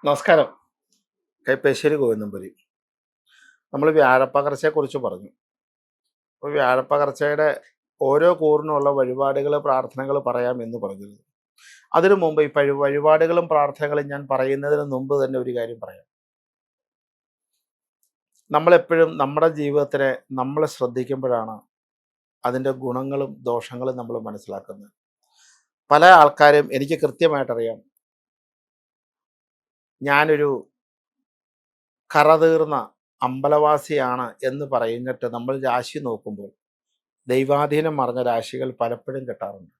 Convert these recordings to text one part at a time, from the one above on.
നമസ്കാരം. കൈപ്പേശ്ശേരി ഗോവിന്ദമ്പുരി. നമ്മൾ വ്യാഴപ്പകർച്ചയെക്കുറിച്ച് പറഞ്ഞു. അപ്പോൾ വ്യാഴപ്പകർച്ചയുടെ ഓരോ കൂറിനുള്ള വഴിപാടുകൾ, പ്രാർത്ഥനകൾ പറയാം എന്ന് പറഞ്ഞിരുന്നു. അതിനു മുമ്പ് ഈ വഴിപാടുകളും പ്രാർത്ഥനകളും ഞാൻ പറയുന്നതിന് മുമ്പ് തന്നെ ഒരു കാര്യം പറയാം. നമ്മളെപ്പോഴും നമ്മുടെ ജീവിതത്തിനെ നമ്മൾ ശ്രദ്ധിക്കുമ്പോഴാണ് അതിൻ്റെ ഗുണങ്ങളും ദോഷങ്ങളും നമ്മൾ മനസ്സിലാക്കുന്നത്. പല ആൾക്കാരും എനിക്ക് കൃത്യമായിട്ടറിയാം, ഞാനൊരു കറതീർന്ന അമ്പലവാസിയാണ് എന്ന് പറഞ്ഞിട്ട് നമ്മൾ രാശി നോക്കുമ്പോൾ ദൈവാധീനം മറഞ്ഞ രാശികൾ പലപ്പോഴും കിട്ടാറുണ്ട്.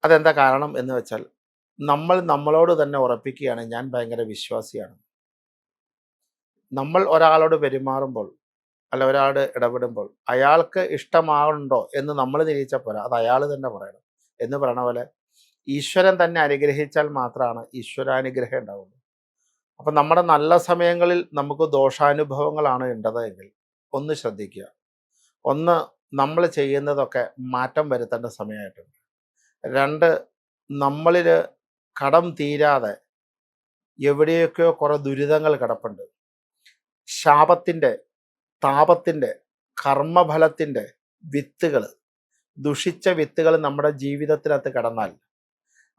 അതെന്താ കാരണം എന്ന് വെച്ചാൽ, നമ്മൾ നമ്മളോട് തന്നെ ഉറപ്പിക്കുകയാണ് ഞാൻ ഭയങ്കര വിശ്വാസിയാണ്. നമ്മൾ ഒരാളോട് പെരുമാറുമ്പോൾ, അല്ല ഒരാളോട് ഇടപെടുമ്പോൾ അയാൾക്ക് ഇഷ്ടമാകുന്നുണ്ടോ എന്ന് നമ്മൾ നിരീക്ഷാൽ പോരാ, അത് അയാൾ തന്നെ പറയണം. എന്ന് പറയണ പോലെ ഈശ്വരൻ തന്നെ അനുഗ്രഹിച്ചാൽ മാത്രമാണ് ഈശ്വരാനുഗ്രഹം ഉണ്ടാവുള്ളൂ. അപ്പം നമ്മുടെ നല്ല സമയങ്ങളിൽ നമുക്ക് ദോഷാനുഭവങ്ങളാണ് ഉണ്ടതെങ്കിൽ ഒന്ന് ശ്രദ്ധിക്കുക. ഒന്ന്, നമ്മൾ ചെയ്യുന്നതൊക്കെ മാറ്റം വരുത്തേണ്ട സമയമായിട്ടുണ്ട്. രണ്ട്, നമ്മളിൽ കടം തീരാതെ എവിടെയൊക്കെയോ കുറേ ദുരിതങ്ങൾ കിടപ്പുണ്ട്. ശാപത്തിൻ്റെ, താപത്തിൻ്റെ, കർമ്മഫലത്തിൻ്റെ വിത്തുകൾ, ദുഷിച്ച വിത്തുകൾ നമ്മുടെ ജീവിതത്തിനകത്ത് കിടന്നാൽ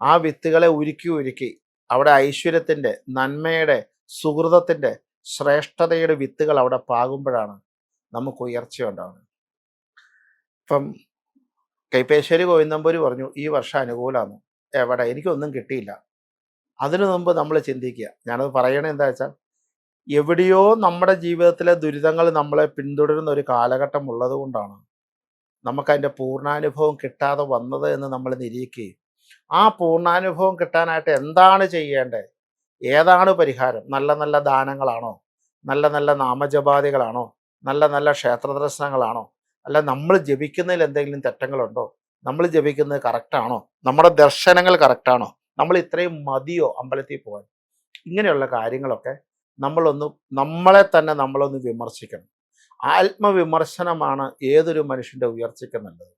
ആ വിത്തുകളെ ഉരുക്കി അവിടെ ഐശ്വര്യത്തിൻ്റെ, നന്മയുടെ, സുഹൃതത്തിൻ്റെ, ശ്രേഷ്ഠതയുടെ വിത്തുകൾ അവിടെ പാകുമ്പോഴാണ് നമുക്ക് ഉയർച്ചയുണ്ടാകുന്നത്. ഇപ്പം കൈപ്പേശ്ശേരി ഗോവിന്ദമ്പുരി പറഞ്ഞു ഈ വർഷം അനുകൂലമാണ്. എവിടെ? എനിക്കൊന്നും കിട്ടിയില്ല. അതിനു മുമ്പ് നമ്മൾ ചിന്തിക്കുക. ഞാനത് പറയണത് എന്താ വെച്ചാൽ, എവിടെയോ നമ്മുടെ ജീവിതത്തിലെ ദുരിതങ്ങൾ നമ്മളെ പിന്തുടരുന്ന ഒരു കാലഘട്ടം ഉള്ളത് കൊണ്ടാണ് നമുക്കതിൻ്റെ പൂർണ്ണാനുഭവം കിട്ടാതെ വന്നത് എന്ന് നമ്മൾ നിരീക്കുകയും ആ പൂർണ്ണാനുഭവം കിട്ടാനായിട്ട് എന്താണ് ചെയ്യേണ്ടത്, ഏതാണ് പരിഹാരം, നല്ല നല്ല ദാനങ്ങളാണോ, നല്ല നല്ല നാമജപാദികളാണോ, നല്ല നല്ല ക്ഷേത്ര ദർശനങ്ങളാണോ, അല്ല നമ്മൾ ജപിക്കുന്നതിൽ എന്തെങ്കിലും തെറ്റങ്ങളുണ്ടോ, നമ്മൾ ജപിക്കുന്നത് കറക്റ്റാണോ, നമ്മുടെ ദർശനങ്ങൾ കറക്റ്റാണോ, നമ്മൾ ഇത്രയും മതിയോ അമ്പലത്തിൽ പോകാൻ, ഇങ്ങനെയുള്ള കാര്യങ്ങളൊക്കെ നമ്മളെ തന്നെ നമ്മളൊന്ന് വിമർശിക്കണം. ആത്മവിമർശനമാണ് ഏതൊരു മനുഷ്യൻ്റെ ഉയർച്ചയ്ക്ക് നല്ലത്.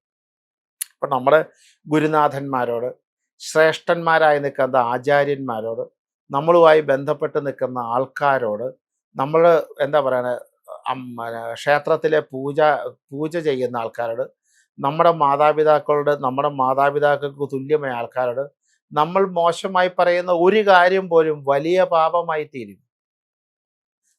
അപ്പം നമ്മുടെ ഗുരുനാഥന്മാരോട്, ശ്രേഷ്ഠന്മാരായി നിൽക്കുന്ന ആചാര്യന്മാരോട്, നമ്മളുമായി ബന്ധപ്പെട്ട് നിൽക്കുന്ന ആൾക്കാരോട്, നമ്മൾ എന്താ പറയുക, ക്ഷേത്രത്തിലെ പൂജ ചെയ്യുന്ന ആൾക്കാരോട്, നമ്മുടെ മാതാപിതാക്കൾക്ക് തുല്യമായ ആൾക്കാരോട് നമ്മൾ മോശമായി പറയുന്ന ഒരു കാര്യം പോലും വലിയ പാപമായി തീരും.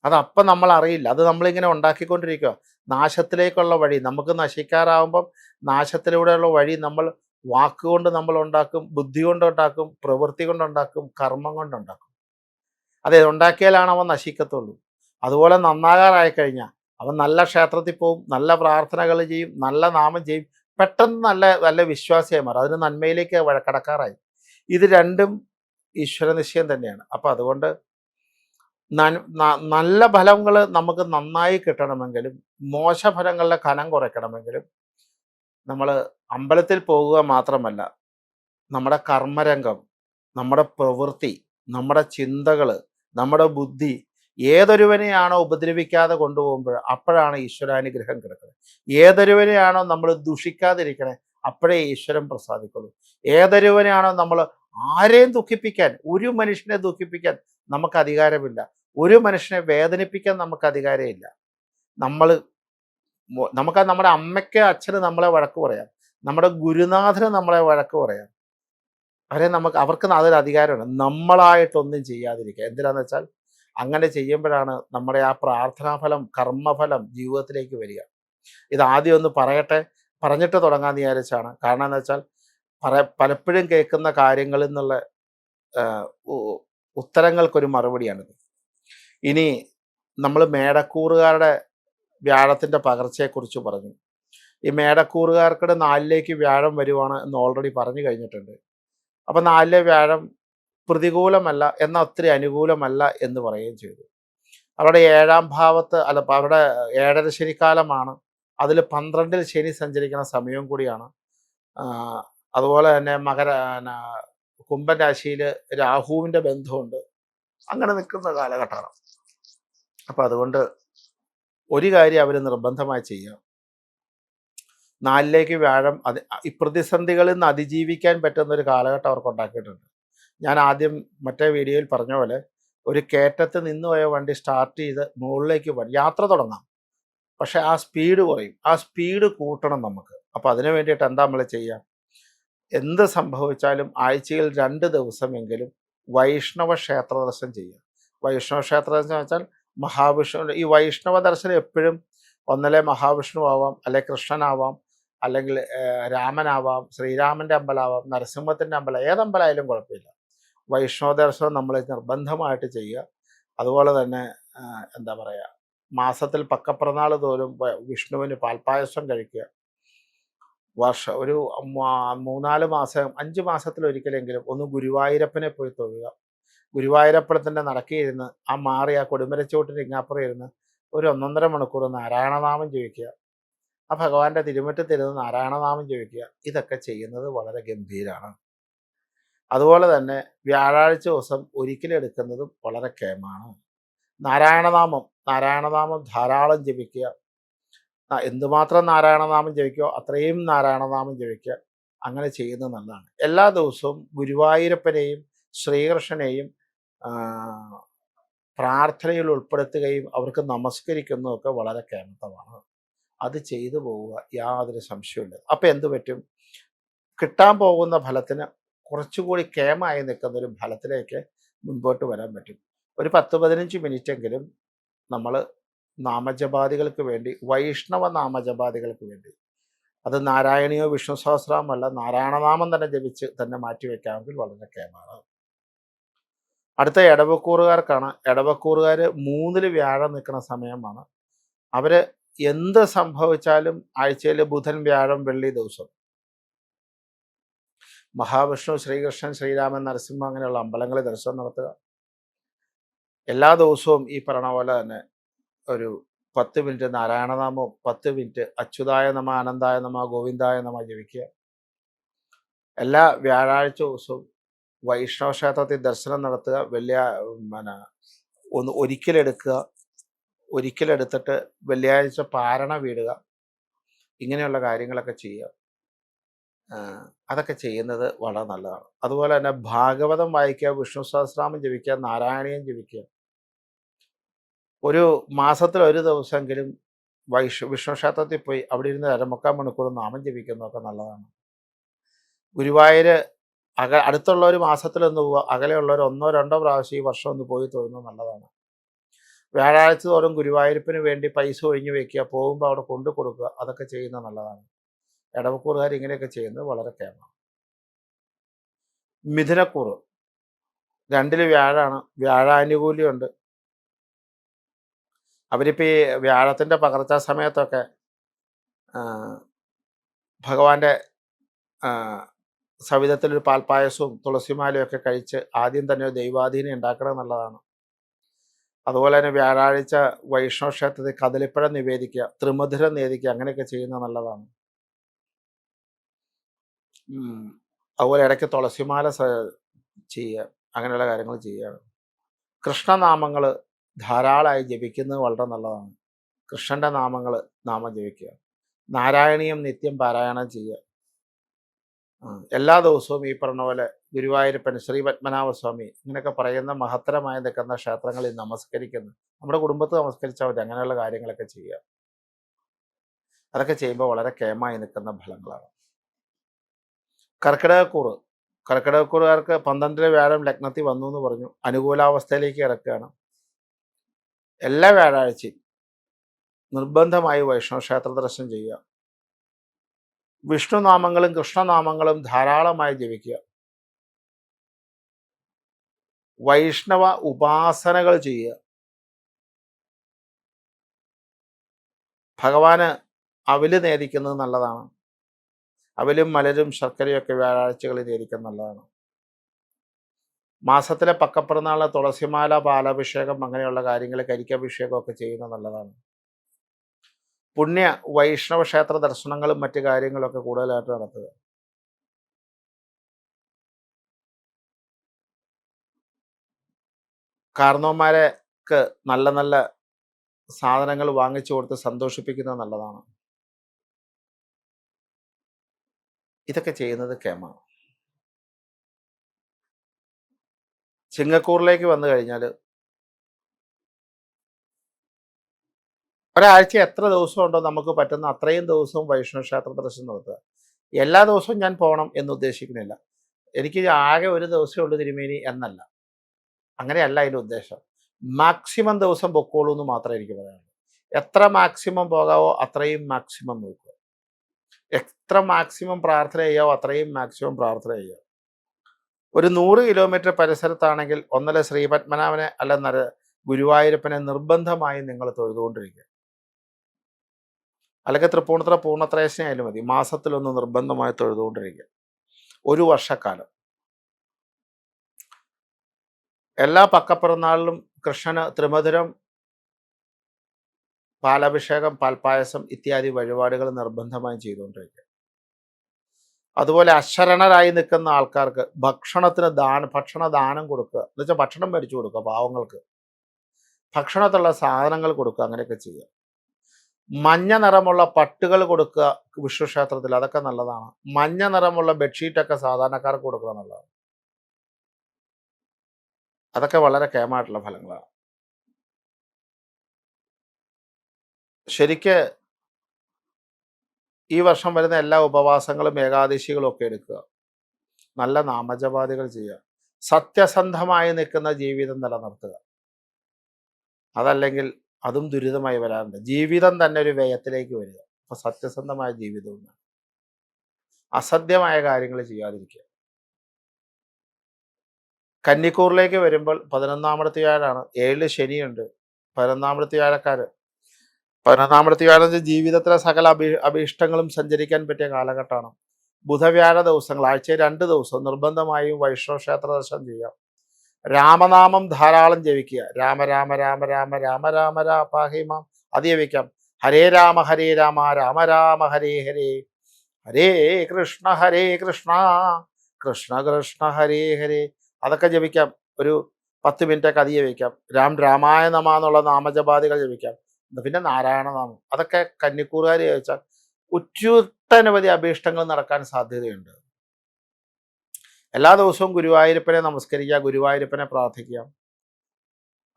അതപ്പം നമ്മൾ അറിയില്ല. അത് നമ്മളിങ്ങനെ ഉണ്ടാക്കിക്കൊണ്ടിരിക്കുക. നാശത്തിലേക്കുള്ള വഴി നമുക്ക് നശിക്കാറാവുമ്പം നാശത്തിലൂടെയുള്ള വഴി നമ്മൾ വാക്കുകൊണ്ട് നമ്മൾ ഉണ്ടാക്കും, ബുദ്ധി കൊണ്ടുണ്ടാക്കും, പ്രവൃത്തി കൊണ്ടുണ്ടാക്കും, കർമ്മം കൊണ്ടുണ്ടാക്കും. അതെ, ഉണ്ടാക്കിയാലാണ് അവൻ നശിക്കത്തുള്ളൂ. അതുപോലെ നന്നാകാറായി കഴിഞ്ഞാൽ അവൻ നല്ല ക്ഷേത്രത്തിൽ പോവും, നല്ല പ്രാർത്ഥനകൾ ചെയ്യും, നല്ല നാമം ചെയ്യും, പെട്ടെന്ന് നല്ല നല്ല വിശ്വാസിയായി മാറും. അതിന് നന്മയിലേക്ക് കടക്കാറായി. ഇത് രണ്ടും ഈശ്വര നിശ്ചയം തന്നെയാണ്. അപ്പം അതുകൊണ്ട് നല്ല ഫലങ്ങൾ നമുക്ക് നന്നായി കിട്ടണമെങ്കിലും മോശഫലങ്ങളുടെ കനം കുറയ്ക്കണമെങ്കിലും നമ്മൾ അമ്പലത്തിൽ പോകുക മാത്രമല്ല, നമ്മുടെ കർമ്മരംഗം, നമ്മുടെ പ്രവൃത്തി, നമ്മുടെ ചിന്തകൾ, നമ്മുടെ ബുദ്ധി ഏതൊരുവനെയാണോ ഉപദ്രവിക്കാതെ കൊണ്ടുപോകുമ്പോൾ അപ്പോഴാണ് ഈശ്വരാനുഗ്രഹം കിടക്കുന്നത്. ഏതൊരുവനെയാണോ നമ്മൾ ദുഷിക്കാതിരിക്കണേ അപ്പോഴേ ഈശ്വരൻ പ്രസാദിക്കുള്ളൂ. ഏതൊരുവനെയാണോ നമ്മൾ ആരെയും ദുഃഖിപ്പിക്കാൻ, ഒരു മനുഷ്യനെ ദുഃഖിപ്പിക്കാൻ നമുക്ക് അധികാരമില്ല, ഒരു മനുഷ്യനെ വേദനിപ്പിക്കാൻ നമുക്ക് അധികാരമില്ല. നമുക്ക് നമ്മുടെ അമ്മയ്ക്ക് അച്ഛന് നമ്മളെ വഴക്ക് പറയാം, നമ്മുടെ ഗുരുനാഥന് നമ്മളെ വഴക്ക് പറയാം, അവർക്ക് അതൊരു അധികാരമാണ്. നമ്മളായിട്ടൊന്നും ചെയ്യാതിരിക്കുക. എന്തിനാന്ന് വെച്ചാൽ അങ്ങനെ ചെയ്യുമ്പോഴാണ് നമ്മുടെ ആ പ്രാർത്ഥനാഫലം, കർമ്മഫലം ജീവിതത്തിലേക്ക് വരിക. ഇത് ആദ്യം ഒന്ന് പറഞ്ഞിട്ട് തുടങ്ങാമെന്ന് വിചാരിച്ചാണ്. കാരണം എന്താ വെച്ചാൽ പലപ്പോഴും കേൾക്കുന്ന കാര്യങ്ങളിൽ നിന്നുള്ള ഉത്തരങ്ങൾക്കൊരു മറുപടിയാണിത്. ഇനി നമ്മൾ മേടക്കൂറുകാരുടെ വ്യാഴത്തിൻ്റെ പകർച്ചയെക്കുറിച്ച് പറഞ്ഞു. ഈ മേടക്കൂറുകാർക്കിടെ 4ലേക്ക് വ്യാഴം വരുവാണ് എന്ന് ഓൾറെഡി പറഞ്ഞു കഴിഞ്ഞിട്ടുണ്ട്. അപ്പം 4ലെ വ്യാഴം പ്രതികൂലമല്ല, എന്നാൽ ഒത്തിരി അനുകൂലമല്ല എന്ന് പറയുകയും ചെയ്തു. അവരുടെ 7ാം ഭാവത്ത്, അവരുടെ 7ര ശനിക്കാലമാണ്. അതിൽ 12ൽ ശനി സഞ്ചരിക്കുന്ന സമയവും കൂടിയാണ്. അതുപോലെ തന്നെ കുംഭൻ രാശിയിൽ രാഹുവിൻ്റെ ബന്ധമുണ്ട്. അങ്ങനെ നിൽക്കുന്ന കാലഘട്ടമാണ്. അപ്പം അതുകൊണ്ട് ഒരു കാര്യം അവർ നിർബന്ധമായി ചെയ്യുക. 4ലേക്ക് വ്യാഴം ഈ പ്രതിസന്ധികളിൽ നിന്ന് അതിജീവിക്കാൻ പറ്റുന്ന ഒരു കാലഘട്ടം അവർക്ക് ഉണ്ടാക്കിയിട്ടുണ്ട്. ഞാൻ ആദ്യം മറ്റേ വീഡിയോയിൽ പറഞ്ഞ പോലെ ഒരു കയറ്റത്ത് നിന്ന് പോയ വണ്ടി സ്റ്റാർട്ട് ചെയ്ത് മുകളിലേക്ക് പോകാൻ യാത്ര തുടങ്ങാം. പക്ഷെ ആ സ്പീഡ് കുറയും. ആ സ്പീഡ് കൂട്ടണം നമുക്ക്. അപ്പോൾ അതിന് വേണ്ടിയിട്ട് എന്താ നമ്മൾ ചെയ്യുക? എന്ത് സംഭവിച്ചാലും ആഴ്ചയിൽ 2 ദിവസമെങ്കിലും വൈഷ്ണവ ക്ഷേത്ര ദർശനം ചെയ്യുക. വൈഷ്ണവ ക്ഷേത്ര ദർശനം വെച്ചാൽ മഹാവിഷ്ണു, ഈ വൈഷ്ണവ ദർശനം എപ്പോഴും ഒന്നല്ലേ മഹാവിഷ്ണു ആവാം, അല്ലെ കൃഷ്ണനാവാം, അല്ലെങ്കിൽ രാമനാവാം, ശ്രീരാമൻ്റെ അമ്പലമാവാം, നരസിംഹത്തിൻ്റെ അമ്പലം, ഏതമ്പലമായാലും കുഴപ്പമില്ല. വൈഷ്ണവ ദർശനം നമ്മൾ നിർബന്ധമായിട്ട് ചെയ്യുക. അതുപോലെ തന്നെ എന്താ പറയുക, മാസത്തിൽ പക്കപ്പിറന്നാൾ തോറും വിഷ്ണുവിന് പാൽപ്പായസം കഴിക്കുക. ഒരു 3-4 മാസം 5 മാസത്തിലൊരിക്കലെങ്കിലും ഒന്ന് ഗുരുവായൂരപ്പനെ പോയി തൊഴുക. ഗുരുവായൂരപ്പനത്തിൻ്റെ നടക്കിയിരുന്ന് ആ മാറി ആ കൊടുമരച്ചോട്ടിന് ഇങ്ങാപ്പുറം ഇരുന്ന് ഒരു 1.5 മണിക്കൂർ നാരായണനാമം ജപിക്കുക. ആ ഭഗവാന്റെ തിരുമുറ്റത്തിരുന്ന് നാരായണനാമം ജപിക്കുക. ഇതൊക്കെ ചെയ്യുന്നത് വളരെ ഗംഭീരമാണ്. അതുപോലെ തന്നെ വ്യാഴാഴ്ച ദിവസം ഒരിക്കലെടുക്കുന്നതും വളരെ കേമാണ്. നാരായണനാമം ധാരാളം ജപിക്കുക. എന്തുമാത്രം നാരായണനാമം ജപിക്കുകയോ അത്രയും നാരായണനാമം ജപിക്കുക. അങ്ങനെ ചെയ്യുന്നത് നല്ലതാണ്. എല്ലാ ദിവസവും ഗുരുവായൂരപ്പനെയും ശ്രീകൃഷ്ണനെയും പ്രാർത്ഥനയിൽ ഉൾപ്പെടുത്തുകയും അവർക്ക് നമസ്കരിക്കുന്നതൊക്കെ വളരെ കേമത്തമാണ്. അത് ചെയ്തു പോവുക, യാതൊരു സംശയമില്ല. അപ്പം എന്തു പറ്റും? കിട്ടാൻ പോകുന്ന ഫലത്തിന് കുറച്ചുകൂടി കേമായി നിൽക്കുന്ന ഒരു ഫലത്തിലേക്ക് മുൻപോട്ട് വരാൻ പറ്റും. ഒരു 10-15 മിനിറ്റെങ്കിലും നമ്മൾ നാമജപാദികൾക്ക് വേണ്ടി, വൈഷ്ണവ നാമജപാദികൾക്ക് വേണ്ടി, അത് നാരായണീയോ വിഷ്ണു സഹസ്രമല്ല, നാരായണനാമം തന്നെ ജപിച്ച് തന്നെ മാറ്റിവെക്കാമെങ്കിൽ വളരെ കേമാണ്. അടുത്ത എടവക്കൂറുകാർക്കാണ്. എടവക്കൂറുകാർ 3-ൽ വ്യാഴം നിൽക്കുന്ന സമയമാണ്. അവർ എന്ത് സംഭവിച്ചാലും ആഴ്ചയിൽ ബുധൻ, വ്യാഴം, വെള്ളി ദിവസം മഹാവിഷ്ണു, ശ്രീകൃഷ്ണൻ, ശ്രീരാമൻ, നരസിംഹ അങ്ങനെയുള്ള അമ്പലങ്ങളിൽ ദർശനം നടത്തുക. എല്ലാ ദിവസവും ഈ പറഞ്ഞ പോലെ തന്നെ ഒരു 10 മിനിറ്റ് നാരായണനാമവും 10 മിനിറ്റ് അച്യുതായ നമ, ആനന്ദായ നമ, ഗോവിന്ദായ നമ ജപിക്കുക. എല്ലാ വ്യാഴാഴ്ച ദിവസവും വൈഷ്ണവ ക്ഷേത്രത്തിൽ ദർശനം നടത്തുക. ഒരിക്കലെടുത്തിട്ട് വെള്ളിയാഴ്ച പാരണ വീടുക. ഇങ്ങനെയുള്ള കാര്യങ്ങളൊക്കെ ചെയ്യുക. അതൊക്കെ ചെയ്യുന്നത് വളരെ നല്ലതാണ്. അതുപോലെ തന്നെ ഭാഗവതം വായിക്കുക, വിഷ്ണു സഹസ്രനാമം ജപിക്കുക, നാരായണീയം ജപിക്കുക. ഒരു മാസത്തിൽ ഒരു ദിവസമെങ്കിലും വിഷ്ണു ക്ഷേത്രത്തിൽ പോയി അവിടെ ഇരുന്ന് 1.25 മണിക്കൂർ നാമം ജപിക്കുന്നതൊക്കെ നല്ലതാണ്. ഗുരുവായൂർ അടുത്തുള്ളവർ മാസത്തിലൊന്ന് പോവുക, അകലെയുള്ളവർ 1-2 പ്രാവശ്യം ഈ വർഷം ഒന്ന് പോയി തൊഴുന്നത് നല്ലതാണ്. വ്യാഴാഴ്ച തോറും ഗുരുവായൂരപ്പന് വേണ്ടി പൈസ ഒഴിഞ്ഞു വെക്കുക, പോകുമ്പോൾ അവിടെ കൊണ്ടു കൊടുക്കുക. അതൊക്കെ ചെയ്യുന്നത് നല്ലതാണ്. എടവക്കൂറുകാർ ഇങ്ങനെയൊക്കെ ചെയ്യുന്നത് വളരെ കേമാണ്. മിഥുനക്കൂറ് 2-ൽ വ്യാഴാണ്. വ്യാഴാനുകൂല്യമുണ്ട്. അവരിപ്പോൾ ഈ വ്യാഴത്തിൻ്റെ പകർച്ചാ സമയത്തൊക്കെ ഭഗവാന്റെ സവിധത്തിലൊരു പാൽപ്പായസവും തുളസിമാലയൊക്കെ കഴിച്ച് ആദ്യം തന്നെ ഒരു ദൈവാധീനം ഉണ്ടാക്കുന്നത് നല്ലതാണ്. അതുപോലെ തന്നെ വ്യാഴാഴ്ച വൈഷ്ണവ ക്ഷേത്രത്തിൽ കദളിപ്പഴം നിവേദിക്കുക, ത്രിമധുരം നിവേദിക്കുക, അങ്ങനെയൊക്കെ ചെയ്യുന്നത് നല്ലതാണ്. അതുപോലെ ഇടയ്ക്ക് തുളസിമാല ചെയ്യുക, അങ്ങനെയുള്ള കാര്യങ്ങൾ ചെയ്യുകയാണ്. കൃഷ്ണനാമങ്ങൾ ധാരാളമായി ജപിക്കുന്നത് വളരെ നല്ലതാണ്. കൃഷ്ണൻ്റെ നാമം ജപിക്കുക. നാരായണീയം നിത്യം പാരായണം ചെയ്യുക. എല്ലാ ദിവസവും ഈ പറഞ്ഞ പോലെ ഗുരുവായൂരപ്പൻ, ശ്രീ പത്മനാഭസ്വാമി ഇങ്ങനെയൊക്കെ പറയുന്ന മഹത്തരമായി നിൽക്കുന്ന ക്ഷേത്രങ്ങളിൽ നമസ്കരിക്കുന്നു. നമ്മുടെ കുടുംബത്തിൽ നമസ്കരിച്ചാൽ മതി. അങ്ങനെയുള്ള കാര്യങ്ങളൊക്കെ ചെയ്യുക. അതൊക്കെ ചെയ്യുമ്പോൾ വളരെ കേമായി നിൽക്കുന്ന ഫലങ്ങളാണ്. കർക്കിടകക്കൂറുകാർക്ക് 12-ലെ വ്യാഴം ലഗ്നത്തിൽ വന്നു എന്ന് പറഞ്ഞു. അനുകൂലാവസ്ഥയിലേക്ക് കിടക്കുകയാണ്. എല്ലാ വ്യാഴാഴ്ചയും നിർബന്ധമായി വൈഷ്ണവ ക്ഷേത്ര ദർശനം ചെയ്യുക. വിഷ്ണുനാമങ്ങളും കൃഷ്ണനാമങ്ങളും ധാരാളമായി ജപിക്കുക. വൈഷ്ണവ ഉപാസനകൾ ചെയ്യുക. ഭഗവാന് അവല് നേദിക്കുന്നത് നല്ലതാണ്. അവലും മലരും ശർക്കരയൊക്കെ വ്യാഴാഴ്ചകളിൽ നേദിക്കുന്നത് നല്ലതാണ്. മാസത്തിലെ പക്കപ്പിറന്നാള് തുളസിമാല, പാലാഭിഷേകം, അങ്ങനെയുള്ള കാര്യങ്ങൾ, കരിക്കഭിഷേകമൊക്കെ ചെയ്യുന്നത് നല്ലതാണ്. പുണ്യ വൈഷ്ണവ ക്ഷേത്ര ദർശനങ്ങളും മറ്റു കാര്യങ്ങളൊക്കെ കൂടുതലായിട്ട് നടത്തുക. കാരണവന്മാർക്ക് നല്ല നല്ല സാധനങ്ങൾ വാങ്ങിച്ചു കൊടുത്ത് സന്തോഷിപ്പിക്കുന്നത് നല്ലതാണ്. ഇതൊക്കെ ചെയ്യുന്നത് കേമാണ്. ചിങ്ങക്കൂറിലേക്ക് വന്നു കഴിഞ്ഞാൽ ഒരാഴ്ച എത്ര ദിവസം ഉണ്ടോ നമുക്ക് പറ്റുന്ന അത്രയും ദിവസവും വൈഷ്ണവ ക്ഷേത്ര ദർശനം നടത്തുക. എല്ലാ ദിവസവും ഞാൻ പോകണം എന്ന് ഉദ്ദേശിക്കുന്നില്ല. എനിക്ക് ആകെ ഒരു ദിവസമേ ഉള്ളൂ തിരുമേനി എന്നല്ല, അങ്ങനെയല്ല അതിൻ്റെ ഉദ്ദേശം. മാക്സിമം ദിവസം പൊക്കോളൂ എന്ന് മാത്രമേ എനിക്ക് പറയാനുള്ളൂ. എത്ര മാക്സിമം പോകാവോ അത്രയും മാക്സിമം നോക്കുക. എത്ര മാക്സിമം പ്രാർത്ഥന ചെയ്യാവോ അത്രയും മാക്സിമം പ്രാർത്ഥന ചെയ്യുക. ഒരു 100 കിലോമീറ്റർ പരിസരത്താണെങ്കിൽ ഒന്നല്ല ശ്രീപത്മനാഭനെ അല്ല ഗുരുവായൂരപ്പനെ നിർബന്ധമായും നിങ്ങൾ തൊഴുതുകൊണ്ടിരിക്കുക. അല്ലെങ്കിൽ തൃപ്പൂണിത്തുറ പൂർണ്ണത്രേശനായാലും മതി, മാസത്തിലൊന്ന് നിർബന്ധമായി തൊഴുതുകൊണ്ടിരിക്കുക. ഒരു വർഷക്കാലം എല്ലാ പക്കപ്പിറന്നാളിലും കൃഷ്ണന് ത്രിമധുരം, പാലഭിഷേകം, പാൽപ്പായസം ഇത്യാദി വഴിപാടുകൾ നിർബന്ധമായും ചെയ്തുകൊണ്ടിരിക്കുക. അതുപോലെ അശരണരായി നിൽക്കുന്ന ആൾക്കാർക്ക് ഭക്ഷണദാനം കൊടുക്കുക, എന്ന് വെച്ചാൽ ഭക്ഷണം മേടിച്ചു കൊടുക്കുക. പാവങ്ങൾക്ക് ഭക്ഷണത്തിലുള്ള സാധനങ്ങൾ കൊടുക്കുക, അങ്ങനെയൊക്കെ ചെയ്യുക. മഞ്ഞ നിറമുള്ള പട്ടുകൾ കൊടുക്കുക വിഷ്ണു ക്ഷേത്രത്തിൽ, അതൊക്കെ നല്ലതാണ്. മഞ്ഞ നിറമുള്ള ബെഡ്ഷീറ്റൊക്കെ സാധാരണക്കാർക്ക് കൊടുക്കുക നല്ലതാണ്. അതൊക്കെ വളരെ കേമായിട്ടുള്ള ഫലങ്ങളാണ്. ശരിക്ക് ഈ വർഷം വരുന്ന എല്ലാ ഉപവാസങ്ങളും ഏകാദശികളും ഒക്കെ എടുക്കുക. നല്ല നാമജപാദികൾ ചെയ്യുക. സത്യസന്ധമായി നിൽക്കുന്ന ജീവിതം നിലനിർത്തുക. അതല്ലെങ്കിൽ അതും ദുരിതമായി വരാറുണ്ട്. ജീവിതം തന്നെ ഒരു വ്യയത്തിലേക്ക് വരിക. അപ്പൊ സത്യസന്ധമായ ജീവിതവും വേണം. അസത്യമായ കാര്യങ്ങൾ ചെയ്യാതിരിക്കുക. കന്നിക്കൂറിലേക്ക് വരുമ്പോൾ 11ാമത്തെ വ്യാഴാണ്. 7 ശനിയുണ്ട്. 11ാമത്തെ വ്യാഴക്കാര് 11ാമത്തെ വ്യാഴം ജീവിതത്തിലെ സകല അഭീഷ്ടങ്ങളും സഞ്ചരിക്കാൻ പറ്റിയ കാലഘട്ടമാണ്. ബുധവ്യാഴ ദിവസങ്ങൾ ആഴ്ചയിൽ 2 ദിവസം നിർബന്ധമായും വൈഷ്ണവ ക്ഷേത്ര ദർശനം ചെയ്യുക. രാമനാമം ധാരാളം ജപിക്കുക. രാമ രാമ രാമ രാമ രാമ രാമ രാപാഹിമാം അത് ജപിക്കാം. ഹരേ രാമ രാമ രാമ ഹരേ ഹരേ, ഹരേ കൃഷ്ണ കൃഷ്ണ കൃഷ്ണ ഹരേ ഹരേ, അതൊക്കെ ജപിക്കാം. ഒരു 10 മിനിറ്റൊക്കെ അത് ജപിക്കാം. രാമായ നമ എന്നുള്ള നാമജപാദികൾ ജപിക്കാം. പിന്നെ നാരായണ നാമം, അതൊക്കെ കന്നിക്കൂറുകാർ ചോദിച്ചാൽ ഒറ്റനവധി അഭീഷ്ടങ്ങൾ നടക്കാൻ സാധ്യതയുണ്ട്. എല്ലാ ദിവസവും ഗുരുവായൂരപ്പനെ നമസ്കരിക്കുക, ഗുരുവായൂരപ്പനെ പ്രാർത്ഥിക്കുക,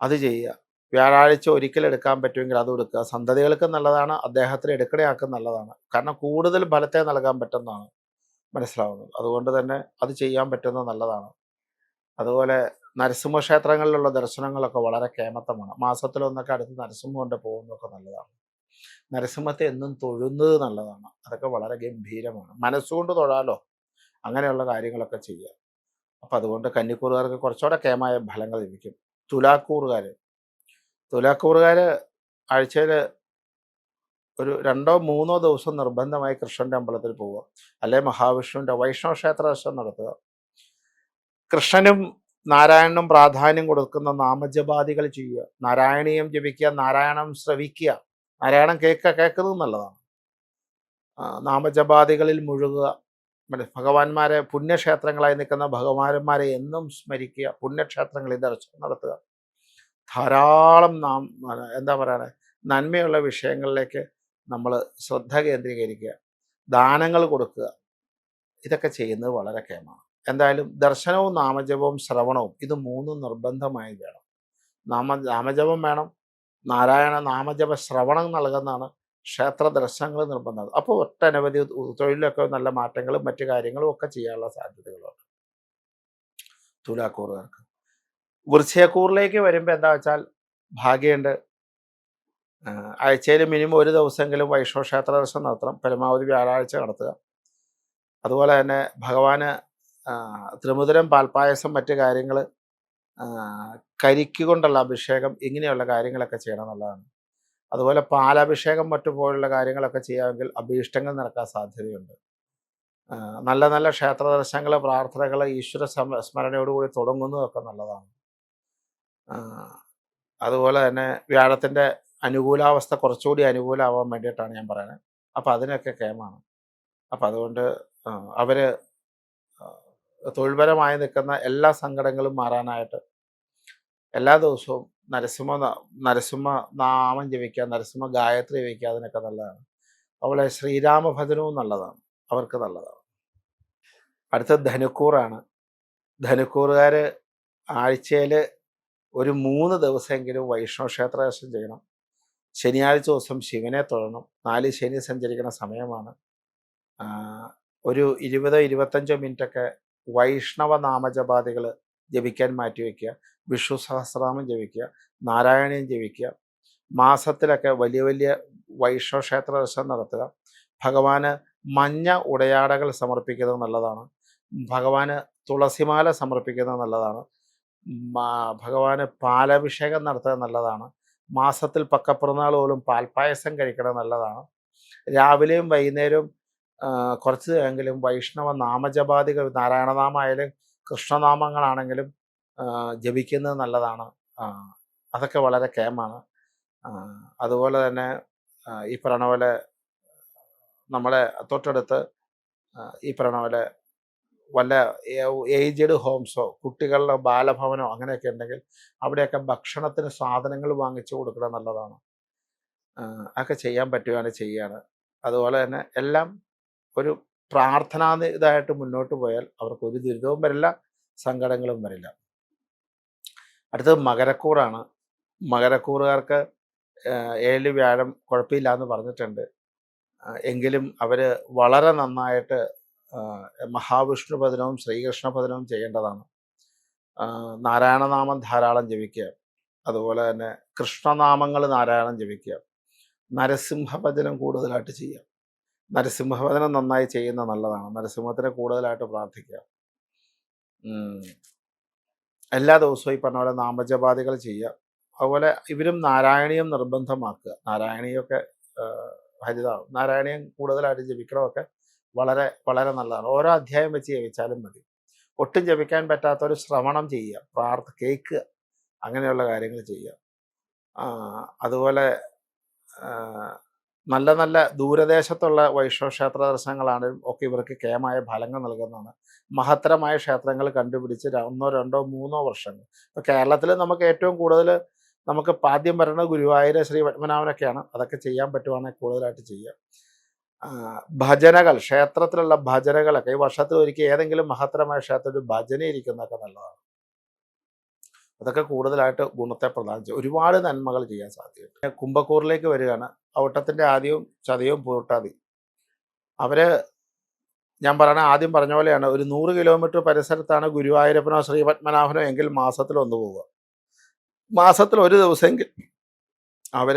അത് ചെയ്യുക. വ്യാഴാഴ്ച ഒരിക്കൽ എടുക്കാൻ പറ്റുമെങ്കിൽ അത് എടുക്കുക. സന്തതികൾക്ക് നല്ലതാണ്, അദ്ദേഹത്തിന് എടുക്കണയാൾക്ക് നല്ലതാണ്. കാരണം കൂടുതൽ ഫലത്തെ നൽകാൻ പറ്റുന്നതാണ് മനസ്സിലാവുന്നത്. അതുകൊണ്ട് തന്നെ അത് ചെയ്യാൻ പറ്റുന്നത് നല്ലതാണ്. അതുപോലെ നരസിംഹ ക്ഷേത്രങ്ങളിലുള്ള ദർശനങ്ങളൊക്കെ വളരെ കേമത്തമാണ്. മാസത്തിലൊന്നൊക്കെ അടുത്ത് നരസിംഹം കൊണ്ട് പോകുന്നതൊക്കെ നല്ലതാണ്. നരസിംഹത്തെ എന്നും തൊഴുന്നത് നല്ലതാണ്. അതൊക്കെ വളരെ ഗംഭീരമാണ്. മനസ്സുകൊണ്ട് തൊഴാലോ, അങ്ങനെയുള്ള കാര്യങ്ങളൊക്കെ ചെയ്യുക. അപ്പം അതുകൊണ്ട് കന്നിക്കൂറുകാർക്ക് കുറച്ചുകൂടെ കേമായ ഫലങ്ങൾ ലഭിക്കും. തുലാക്കൂറുകാർ ആഴ്ചയിൽ ഒരു 2-3 ദിവസം നിർബന്ധമായി കൃഷ്ണൻ്റെ അമ്പലത്തിൽ പോവുക, അല്ലെ മഹാവിഷ്ണുവിൻ്റെ വൈഷ്ണവ ക്ഷേത്ര ദർശനം നടത്തുക. കൃഷ്ണനും നാരായണനും പ്രാധാന്യം കൊടുക്കുന്ന നാമജപാദികൾ ചെയ്യുക. നാരായണീയം ജപിക്കുക, നാരായണം ശ്രവിക്കുക. നാരായണം കേൾക്കുന്നത് നല്ലതാണ്. നാമജപാദികളിൽ മുഴുകുക. ഭഗവാന്മാരെ, പുണ്യക്ഷേത്രങ്ങളായി നിൽക്കുന്ന ഭഗവാന്മാരെ എന്നും സ്മരിക്കുക. പുണ്യക്ഷേത്രങ്ങളിൽ ദർശനം നടത്തുക. ധാരാളം നന്മയുള്ള വിഷയങ്ങളിലേക്ക് നമ്മൾ ശ്രദ്ധ കേന്ദ്രീകരിക്കുക. ദാനങ്ങൾ കൊടുക്കുക. ഇതൊക്കെ ചെയ്യുന്നത് വളരെ കേമാണ്. എന്തായാലും ദർശനവും നാമജപവും ശ്രവണവും ഇത് 3 നിർബന്ധമായി വേണം. നാമജപം വേണം. നാരായണ നാമജപ ശ്രവണം നൽകുന്നതാണ്. ക്ഷേത്ര ദർശനങ്ങൾ നിർബന്ധമാണ്. അപ്പോൾ ഒട്ടനവധി തൊഴിലൊക്കെ നല്ല മാറ്റങ്ങളും മറ്റു കാര്യങ്ങളും ഒക്കെ ചെയ്യാനുള്ള സാധ്യതകളുണ്ട് തുലാക്കൂറുകാർക്ക്. വൃശ്ചികക്കൂറിലേക്ക് വരുമ്പോൾ എന്താ വെച്ചാൽ ഭാഗ്യമുണ്ട്. ആഴ്ചയിൽ മിനിമം 1 ദിവസമെങ്കിലും വൈഷ്ണവ ക്ഷേത്ര ദർശനം നടത്തണം. പരമാവധി വ്യാഴാഴ്ച നടത്തുക. അതുപോലെ തന്നെ ഭഗവാന് ത്രിമുദ്രം, പാൽപ്പായസം, മറ്റു കാര്യങ്ങൾ, കരിക്ക് കൊണ്ടുള്ള അഭിഷേകം, ഇങ്ങനെയുള്ള കാര്യങ്ങളൊക്കെ ചെയ്യണം എന്നുള്ളതാണ്. അതുപോലെ പാലഭിഷേകം മറ്റു പോലുള്ള കാര്യങ്ങളൊക്കെ ചെയ്യാമെങ്കിൽ അഭീഷ്ടങ്ങൾ നടക്കാൻ സാധ്യതയുണ്ട്. നല്ല നല്ല ക്ഷേത്ര ദർശനങ്ങൾ, പ്രാർത്ഥനകൾ, ഈശ്വര സ്മരണയോടുകൂടി തുടങ്ങുന്നതൊക്കെ നല്ലതാണ്. അതുപോലെ തന്നെ വ്യാഴത്തിൻ്റെ അനുകൂലാവസ്ഥ കുറച്ചുകൂടി അനുകൂലമാവാൻ വേണ്ടിയിട്ടാണ് ഞാൻ പറയുന്നത്. അപ്പം അതിനൊക്കെ കേമാണ്. അപ്പം അതുകൊണ്ട് അവർ തൊഴിൽപരമായി നിൽക്കുന്ന എല്ലാ സങ്കടങ്ങളും മാറാനായിട്ട് എല്ലാ ദിവസവും നരസിംഹ നാമം ജപിക്കുക, നരസിംഹ ഗായത്രി ജപിക്കുക, അതിനൊക്കെ നല്ലതാണ്. അതുപോലെ ശ്രീരാമഭജനവും നല്ലതാണ്, അവർക്ക് നല്ലതാണ്. അടുത്ത ധനുക്കൂറാണ്. ധനുക്കൂറുകാർ ആഴ്ചയിൽ ഒരു 3 ദിവസമെങ്കിലും വൈഷ്ണവ ക്ഷേത്ര ദർശനം ചെയ്യണം. ശനിയാഴ്ച ദിവസം ശിവനെ തൊഴണം. 4 ശനി സഞ്ചരിക്കുന്ന സമയമാണ്. ഒരു 20-25 മിനിറ്റൊക്കെ വൈഷ്ണവ നാമജപാദികൾ ജപിക്കാൻ മാറ്റിവെക്കുക. വിഷ്ണു സഹസ്രനാമം ജപിക്കുക, നാരായണീയം ജപിക്കുക. മാസത്തിലൊക്കെ വലിയ വലിയ വൈഷ്ണവ ക്ഷേത്ര ദർശനം നടത്തുക. ഭഗവാന് മഞ്ഞ ഉടയാടകൾ സമർപ്പിക്കുന്നത് നല്ലതാണ്. ഭഗവാന് തുളസിമാല സമർപ്പിക്കുന്നത് നല്ലതാണ്. ഭഗവാന് പാലഭിഷേകം നടത്തുക നല്ലതാണ്. മാസത്തിൽ പക്കപ്പിറന്നാൾ പോലും പാൽപ്പായസം കഴിക്കണം നല്ലതാണ്. രാവിലെയും വൈകുന്നേരവും കുറച്ച് എങ്കിലും വൈഷ്ണവ നാമജപാദികൾ, നാരായണനാമായാലും കൃഷ്ണനാമങ്ങളാണെങ്കിലും ജപിക്കുന്നത് നല്ലതാണ്. അതൊക്കെ വളരെ കേമാണ്. അതുപോലെ തന്നെ ഈ പറയണ പോലെ നമ്മളെ തൊട്ടടുത്ത് ഈ പറയണ പോലെ വല്ല ഏജ്ഡ് ഹോംസോ കുട്ടികളുടെ ബാലഭവനോ അങ്ങനെയൊക്കെ ഉണ്ടെങ്കിൽ അവിടെയൊക്കെ ഭക്ഷണത്തിന് സാധനങ്ങൾ വാങ്ങിച്ചു കൊടുക്കുന്നത് നല്ലതാണ്. അതൊക്കെ ചെയ്യാൻ പറ്റുകയാണെങ്കിൽ ചെയ്യുകയാണ്. അതുപോലെ തന്നെ എല്ലാം ഒരു പ്രാർത്ഥനാ മുന്നോട്ട് പോയാൽ അവർക്ക് ഒരു ദുരിതവും വരില്ല, സങ്കടങ്ങളും വരില്ല. അടുത്തത് മകരക്കൂറാണ്. മകരക്കൂറുകാർക്ക് 7 വ്യാഴം കുഴപ്പമില്ല എന്ന് പറഞ്ഞിട്ടുണ്ട്. എങ്കിലും അവർ വളരെ നന്നായിട്ട് മഹാവിഷ്ണു ഭജനവും ശ്രീകൃഷ്ണ ഭജനവും ചെയ്യേണ്ടതാണ്. നാരായണനാമം ധാരാളം ജപിക്കുക. അതുപോലെ തന്നെ കൃഷ്ണനാമങ്ങൾ ധാരാളം ജപിക്കുക. നരസിംഹ ഭജനം കൂടുതലായിട്ട് ചെയ്യുക. നരസിംഹഭജനം നന്നായി ചെയ്യുന്ന നല്ലതാണ്. നരസിംഹത്തിനെ കൂടുതലായിട്ട് പ്രാർത്ഥിക്കുക. എല്ലാ ദിവസവും ഈ പറഞ്ഞ പോലെ നാമജപാദികൾ ചെയ്യുക. അതുപോലെ ഇവരും നാരായണീയം നിർബന്ധമാക്കുക. നാരായണീയമൊക്കെ നാരായണീയം കൂടുതലായിട്ട് ജപിക്കണമൊക്കെ വളരെ വളരെ നല്ലതാണ്. ഓരോ അധ്യായം വെച്ച് ജപിച്ചാലും മതി. ഒട്ടും ജപിക്കാൻ പറ്റാത്തൊരു ശ്രവണം ചെയ്യുക, കേൾക്കുക, അങ്ങനെയുള്ള കാര്യങ്ങൾ ചെയ്യുക. അതുപോലെ നല്ല നല്ല ദൂരദേശത്തുള്ള വൈഷ്ണവ ക്ഷേത്ര ദർശനങ്ങളാണ് ഒക്കെ ഇവർക്ക് കേമായ ഫലങ്ങൾ നൽകുന്നതാണ്. മഹത്തരമായ ക്ഷേത്രങ്ങൾ കണ്ടുപിടിച്ച് 1, 2, 3 വർഷങ്ങൾ. ഇപ്പോൾ കേരളത്തിൽ നമുക്ക് ഏറ്റവും കൂടുതൽ നമുക്ക് ആദ്യം പറയുന്നത് ഗുരുവായൂർ ശ്രീ പത്മനാഭനൊക്കെയാണ്. അതൊക്കെ ചെയ്യാൻ പറ്റുവാണെങ്കിൽ കൂടുതലായിട്ട് ചെയ്യുക. ഭജനകൾ, ക്ഷേത്രത്തിലുള്ള ഭജനകളൊക്കെ ഈ വർഷത്തിൽ ഒരിക്കൽ ഏതെങ്കിലും മഹത്തരമായ ക്ഷേത്രത്തിൽ ഭജന ഇരിക്കുന്നതൊക്കെ നല്ലതാണ്. അതൊക്കെ കൂടുതലായിട്ട് ഗുണത്തെ പ്രദാനം ചെയ്യും. ഒരുപാട് നന്മകൾ ചെയ്യാൻ സാധ്യതയുണ്ട്. കുംഭക്കൂറിലേക്ക് വരികയാണ്. ഔട്ടത്തിൻ്റെ ആദ്യവും ചതയവും പൂട്ടാതി. ഞാൻ ആദ്യം പറഞ്ഞ പോലെയാണ്. ഒരു 100 കിലോമീറ്റർ പരിസരത്താണ് ഗുരുവായൂരപ്പനോ ശ്രീ പത്മനാഭനോ എങ്കിൽ മാസത്തിൽ ഒന്ന് പോവുക. മാസത്തിൽ ഒരു ദിവസമെങ്കിൽ അവർ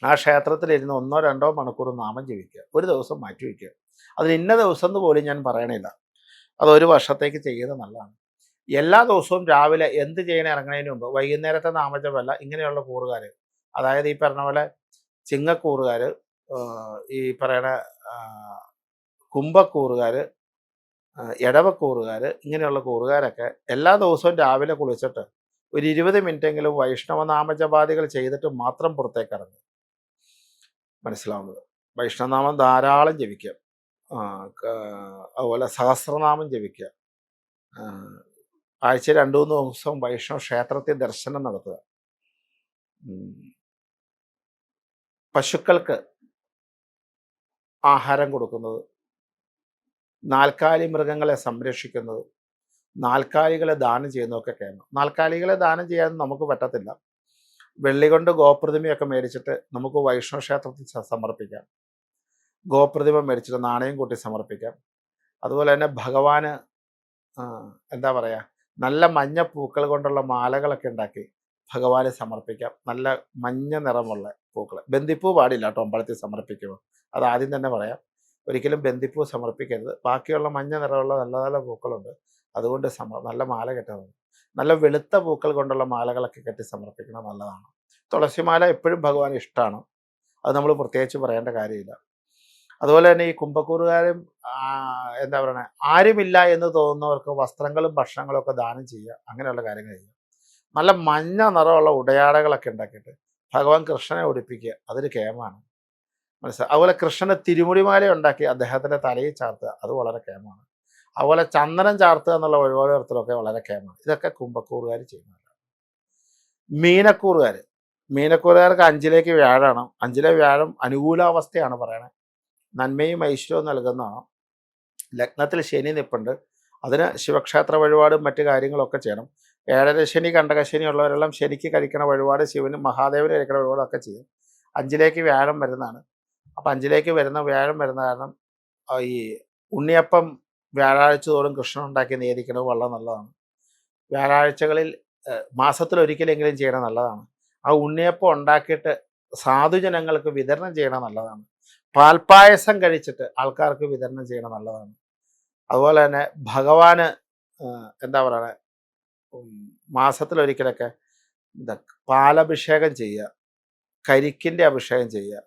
ആ ക്ഷേത്രത്തിലിരുന്ന് 1-2 മണിക്കൂർ നാമം ജപിക്കുക. ഒരു ദിവസം മാറ്റി വയ്ക്കുക. അതിന് ഇന്ന ദിവസം എന്ന് പോലും ഞാൻ പറയണില്ല. അതൊരു വർഷത്തേക്ക് ചെയ്യുന്നത് നല്ലതാണ്. എല്ലാ ദിവസവും രാവിലെ എന്ത് ചെയ്യണ ഇറങ്ങുന്നതിന് മുമ്പ് വൈകുന്നേരത്തെ നാമജപമല്ല, ഇങ്ങനെയുള്ള കൂറുകാർ, അതായത് ഈ പറഞ്ഞ പോലെ ചിങ്ങക്കൂറുകാർ, ഈ പറയണ കുംഭക്കൂറുകാർ, ഇടവക്കൂറുകാർ, ഇങ്ങനെയുള്ള കൂറുകാരൊക്കെ എല്ലാ ദിവസവും രാവിലെ കുളിച്ചിട്ട് ഒരു 20 മിനിറ്റെങ്കിലും വൈഷ്ണവ നാമജപാദികൾ ചെയ്തിട്ട് മാത്രം പുറത്തേക്ക് ഇറങ്ങും. മനസ്സിലാവുന്നത്. വൈഷ്ണവനാമം ധാരാളം ജപിക്കുക. അതുപോലെ സഹസ്രനാമം ജപിക്കുക. ആഴ്ച 2-3 ദിവസം വൈഷ്ണവ ക്ഷേത്രത്തിൽ ദർശനം നടത്തുക. പശുക്കൾക്ക് ആഹാരം കൊടുക്കുന്നത്, നാൽക്കാലി മൃഗങ്ങളെ സംരക്ഷിക്കുന്നത്, നാൽക്കാലികളെ ദാനം ചെയ്യുന്നതൊക്കെ കേൾക്കണം. നാൽക്കാലികളെ ദാനം ചെയ്യാൻ നമുക്ക് പറ്റത്തില്ല. വെള്ളി കൊണ്ട് ഗോപ്രതിമയൊക്കെ മേടിച്ചിട്ട് നമുക്ക് വൈഷ്ണവ ക്ഷേത്രത്തിൽ സമർപ്പിക്കാം. ഗോപ്രതിമ മേടിച്ചിട്ട് നാണയം കൂട്ടി സമർപ്പിക്കാം. അതുപോലെ തന്നെ ഭഗവാന് എന്താ പറയുക, നല്ല മഞ്ഞ പൂക്കൾ കൊണ്ടുള്ള മാലകളൊക്കെ ഉണ്ടാക്കി ഭഗവാന് സമർപ്പിക്കാം. നല്ല മഞ്ഞ നിറമുള്ള പൂക്കൾ. ബന്ദിപ്പൂ പാടില്ല കേട്ടോ അമ്പലത്തിൽ സമർപ്പിക്കുമ്പോൾ. അത് ആദ്യം തന്നെ പറയാം. ഒരിക്കലും ബന്ദിപ്പൂ സമർപ്പിക്കരുത്. ബാക്കിയുള്ള മഞ്ഞ നിറമുള്ള നല്ല നല്ല പൂക്കളുണ്ട്, അതുകൊണ്ട് നല്ല മാല കെട്ടുന്നത്. നല്ല വെളുത്ത പൂക്കൾ കൊണ്ടുള്ള മാലകളൊക്കെ കെട്ടി സമർപ്പിക്കണം, നല്ലതാണ്. തുളസിമാല എപ്പോഴും ഭഗവാൻ ഇഷ്ടമാണ്. അത് നമ്മൾ പ്രത്യേകിച്ച് പറയേണ്ട കാര്യമില്ല. അതുപോലെ തന്നെ ഈ കുംഭക്കൂറുകാരും എന്താ പറയുക, ആരുമില്ല എന്ന് തോന്നുന്നവർക്ക് വസ്ത്രങ്ങളും ഭക്ഷണങ്ങളും ഒക്കെ ദാനം ചെയ്യുക, അങ്ങനെയുള്ള കാര്യങ്ങൾ ചെയ്യുക. നല്ല മഞ്ഞ നിറമുള്ള ഉടയാടകളൊക്കെ ഉണ്ടാക്കിയിട്ട് ഭഗവാൻ കൃഷ്ണനെ ഉടുപ്പിക്കുക, അതൊരു കേമാണ്. മനസ്സിലായി. അതുപോലെ കൃഷ്ണന് തിരുമുടിമാല ഉണ്ടാക്കി അദ്ദേഹത്തിൻ്റെ തലയിൽ ചാർത്തുക, അത് വളരെ കേമാണ്. അതുപോലെ ചന്ദനം ചാർത്തുക എന്നുള്ള ഒഴിവാടത്തിലൊക്കെ വളരെ കേമാണ്. ഇതൊക്കെ കുംഭക്കൂറുകാർ ചെയ്യുന്നതാണ്. മീനക്കൂറുകാർക്ക് 5ലേക്ക് വ്യാഴമാണ്. 5ലെ വ്യാഴം അനുകൂലാവസ്ഥയാണ് പറയണത്. നന്മയും ഐശ്വര്യവും നൽകുന്നതാണ്. ലഗ്നത്തിൽ ശനി നിൽപ്പുണ്ട്. അതിന് ശിവക്ഷേത്ര വഴിപാടും മറ്റു കാര്യങ്ങളൊക്കെ ചെയ്യണം. 7.5 ശനി കണ്ടകശനി ഉള്ളവരെല്ലാം ശനിക്ക് കഴിക്കണ വഴിപാട്, ശിവനും മഹാദേവന് കഴിക്കണ വഴിപാടൊക്കെ ചെയ്യും. 5ലേക്ക് വ്യാഴം വരുന്നതാണ്. അപ്പം 5ലേക്ക് വ്യാഴം വരുന്ന കാരണം ഈ ഉണ്ണിയപ്പം വ്യാഴാഴ്ച തോറും കൃഷ്ണൻ ഉണ്ടാക്കി നേദിക്കുന്നത് വളരെ നല്ലതാണ്. വ്യാഴാഴ്ചകളിൽ മാസത്തിലൊരിക്കലെങ്കിലും ചെയ്യണത് നല്ലതാണ്. ആ ഉണ്ണിയപ്പം ഉണ്ടാക്കിയിട്ട് സാധുജനങ്ങൾക്ക് വിതരണം ചെയ്യണത് നല്ലതാണ്. പാൽപ്പായസം കഴിച്ചിട്ട് ആൾക്കാർക്ക് വിതരണം ചെയ്യണത് നല്ലതാണ്. അതുപോലെ തന്നെ ഭഗവാന് എന്താ പറയുക, മാസത്തിലൊരിക്കലൊക്കെ പാലഭിഷേകം ചെയ്യുക, കരിക്കിൻ്റെ അഭിഷേകം ചെയ്യുക,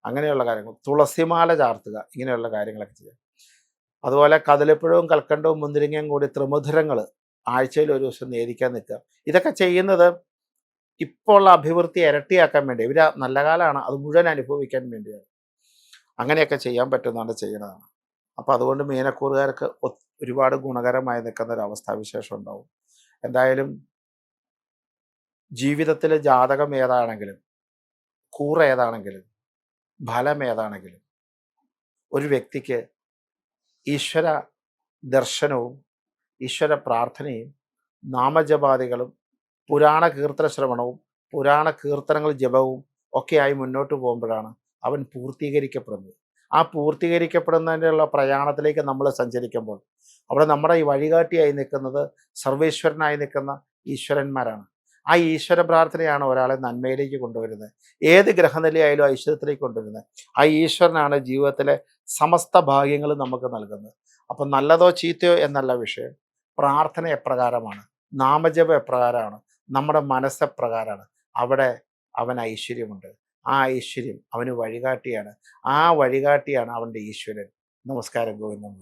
അങ്ങനെയുള്ള കാര്യങ്ങൾ, തുളസിമാല ചാർത്തുക, ഇങ്ങനെയുള്ള കാര്യങ്ങളൊക്കെ ചെയ്യുക. അതുപോലെ കദളിപ്പഴവും കൽക്കണ്ടവും മുന്തിരിങ്ങയും കൂടി ത്രിമധുരങ്ങൾ ആഴ്ചയിൽ ഒരു ദിവസം നേദിക്കാൻ നിൽക്കുക. ഇതൊക്കെ ചെയ്യുന്നത് ഇപ്പോൾ ഉള്ള അഭിവൃദ്ധി ഇരട്ടിയാക്കാൻ വേണ്ടി. ഇവർ നല്ല കാലമാണ്, അത് മുഴുവൻ അനുഭവിക്കാൻ വേണ്ടിയാണ്. അങ്ങനെയൊക്കെ ചെയ്യാൻ പറ്റുന്നതാണ് ചെയ്യുന്നതാണ്. അപ്പോൾ അതുകൊണ്ട് മീനക്കൂറുകാർക്ക് ഒരുപാട് ഗുണകരമായി നിൽക്കുന്ന ഒരു അവസ്ഥാവിശേഷം ഉണ്ടാവും. എന്തായാലും ജീവിതത്തിൽ ജാതകം ഏതാണെങ്കിലും, കൂറ് ഏതാണെങ്കിലും, ഫലം ഏതാണെങ്കിലും, ഒരു വ്യക്തിക്ക് ഈശ്വര ദർശനവും ഈശ്വര പ്രാർത്ഥനയും നാമജപാദികളും പുരാണ കീർത്തന ശ്രവണവും പുരാണ കീർത്തനങ്ങൾ ജപവും ഒക്കെയായി മുന്നോട്ട് പോകുമ്പോഴാണ് അവൻ പൂർത്തീകരിക്കപ്പെടുന്നത്. ആ പൂർത്തീകരിക്കപ്പെടുന്നതിനുള്ള പ്രയാണത്തിലേക്ക് നമ്മൾ സഞ്ചരിക്കുമ്പോൾ അവിടെ നമ്മുടെ ഈ വഴികാട്ടിയായി നിൽക്കുന്നത് സർവേശ്വരനായി നിൽക്കുന്ന ഈശ്വരന്മാരാണ്. ആ ഈശ്വര പ്രാർത്ഥനയാണ് ഒരാളെ നന്മയിലേക്ക് കൊണ്ടുവരുന്നത്. ഏത് ഗ്രഹനിലയായാലും ഐശ്വര്യത്തിലേക്ക് കൊണ്ടുവരുന്നത് ആ ഈശ്വരനാണ്. ജീവിതത്തിലെ സമസ്ത ഭാഗ്യങ്ങളും നമുക്ക് നൽകുന്നത്. അപ്പം നല്ലതോ ചീത്തയോ എന്നല്ല വിഷയം, പ്രാർത്ഥന എപ്രകാരമാണ്, നാമജപം എപ്രകാരമാണ്, നമ്മുടെ മനസ്സ് എപ്രകാരമാണ്, അവിടെ അവന് ഐശ്വര്യമുണ്ട്. ആ ഐശ്വര്യം അവന് വഴികാട്ടിയാണ്. ആ വഴികാട്ടിയാണ് അവൻ്റെ ഈശ്വരൻ. നമസ്കാരം. ഗോവിന്ദൻ.